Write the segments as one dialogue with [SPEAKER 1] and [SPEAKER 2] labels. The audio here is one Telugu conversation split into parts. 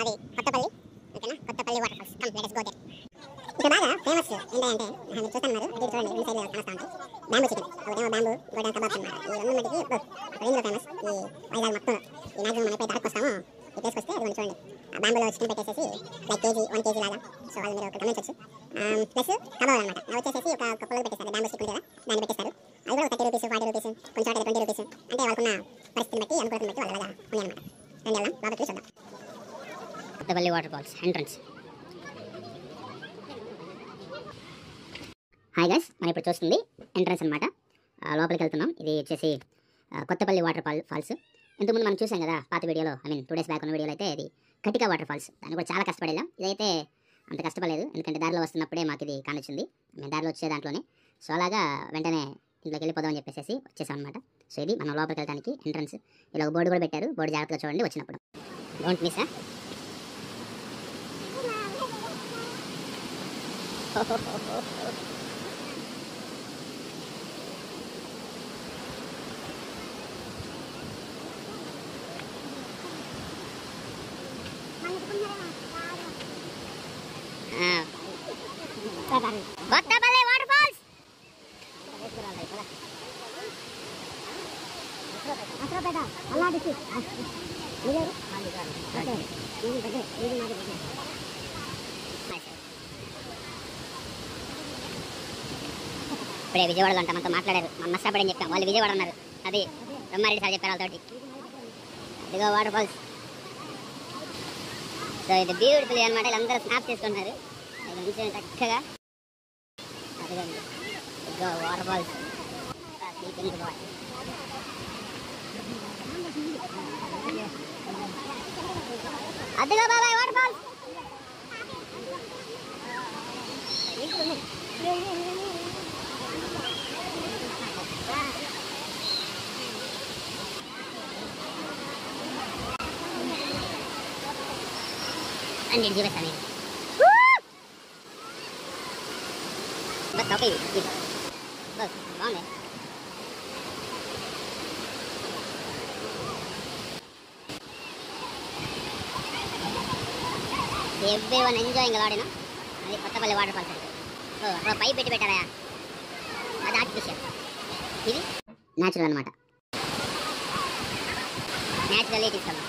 [SPEAKER 1] అది కొత్తపల్లి, ఓకేనా? Kottapalli waterfalls. Come let's go there. ఇక్కడ బాగా ఫేమస్ ఏంటంటే మీరు చూస్తున్నారు, అది చూడండి ఈ సైడ్ కనస్తా ఉంటాయి బ్యాంబూ చికెన్, ఒకటేమో బ్యాంబూ, ఇంకోటేమో కబాబ్స్ అన్నమాట. ఈ రెండు మటుకి రేంజ్లో ఫేమస్ ఈ వైజాగ్ మొత్తం. ఈ మ్యాక్సిమం మనం ఎప్పుడైతే అరకు వస్తామో ఈ ప్లేస్కి వస్తే అది చూడండి ఆ బ్యాంబూలో చికెన్ పెట్టేసేసి లైక్ కేజీ 1 kg లాగా. సో అది మీరు ఒకటి గమనించవచ్చు. ప్లస్ కబాబ్ అనమాట, అవి వచ్చేసేసి ఒక కప్పులో పెట్టేస్తారు, బ్యాంబూ స్టిక్ ఉంటుంది కదా దాన్ని పెట్టేస్తారు. అది కూడా 30 రూపీస్, 40 రూపీస్, కొంచెం చోట 20 రూపీస్, అంటే వాళ్ళకున్న పరిస్థితిని బట్టి అనుకూలతను బట్టి వాళ్ళ ఉన్నాయి అనమాట. రండి వెళ్దాం లోపలికి చూద్దాం. Kottapalli waterfalls entrance. Hi guys, మనం ఇప్పుడు చూస్తుంది ఎంట్రన్స్ అనమాట. లోపలికి వెళ్తున్నాం. ఇది వచ్చేసి కొత్తపల్లి వాటర్ ఫాల్స్. ఇంతకుముందు మనం చూసాం కదా పాత వీడియోలో, 2 days బ్యాక్ ఉన్న వీడియోలో అయితే ఇది కటికా వాటర్ ఫాల్స్. దాన్ని కూడా చాలా కష్టపడేలాం. ఇదైతే అంత కష్టపడలేదు, ఎందుకంటే దారిలో వస్తున్నప్పుడే మాకు ఇది కానొచ్చింది. మేము దారిలో వచ్చే దాంట్లోనే. సో అలాగా వెంటనే ఇంట్లోకి వెళ్ళిపోదాం అని చెప్పేసి వచ్చేసాం అనమాట. సో ఇది మనం లోపలికి వెళ్ళడానికి ఎంట్రన్స్. ఇలా ఒక బోర్డు కూడా పెట్టారు, బోర్డు జాగ్రత్తగా చూడండి వచ్చినప్పుడు. Don't miss. Kottapalli waterfalls. ఇప్పుడే విజయవాడలో అంట మనతో మాట్లాడారు, మన మస్తాపడి అని చెప్పాం. వాళ్ళు విజయవాడ అన్నారు. అది బ్రహ్మారెడ్డి సార్ చెప్పారు వాళ్ళతోటి. అదిగో వాటర్ ఫాల్స్. సో ఇది బ్యూటిఫుల్ అనమాట. వీళ్ళందరూ స్నాప్ చేసుకుంటున్నారు చక్కగా. అదిగోండి ఇదిగో వాటర్ ఫాల్స్. అదిగో బాబాయ్ వాటర్ ఫాల్స్. అండి జీవస్తాను బస్ ఓకే. బస్ బాగుంది. ఎవ్రీవన్ ఎంజాయింగ్ ఆడినా. అది కొత్తపల్లి వాటర్ ఫాల్స్. అక్కడ పైప్ పెట్టి పెట్టారా, అది ఆర్టిఫిషియల్, ఇది న్యాచురల్ అనమాట. న్యాచురల్ తీసుకెళ్దాం.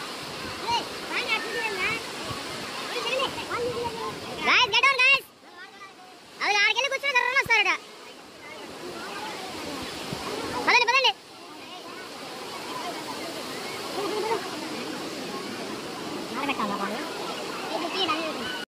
[SPEAKER 1] Guys, get on guys. అవి ఆడికెళ్ళి కూర్చొని కర్రలు వస్తారట. పదండి పదండి. ఆడబెట్టాలా బాగా?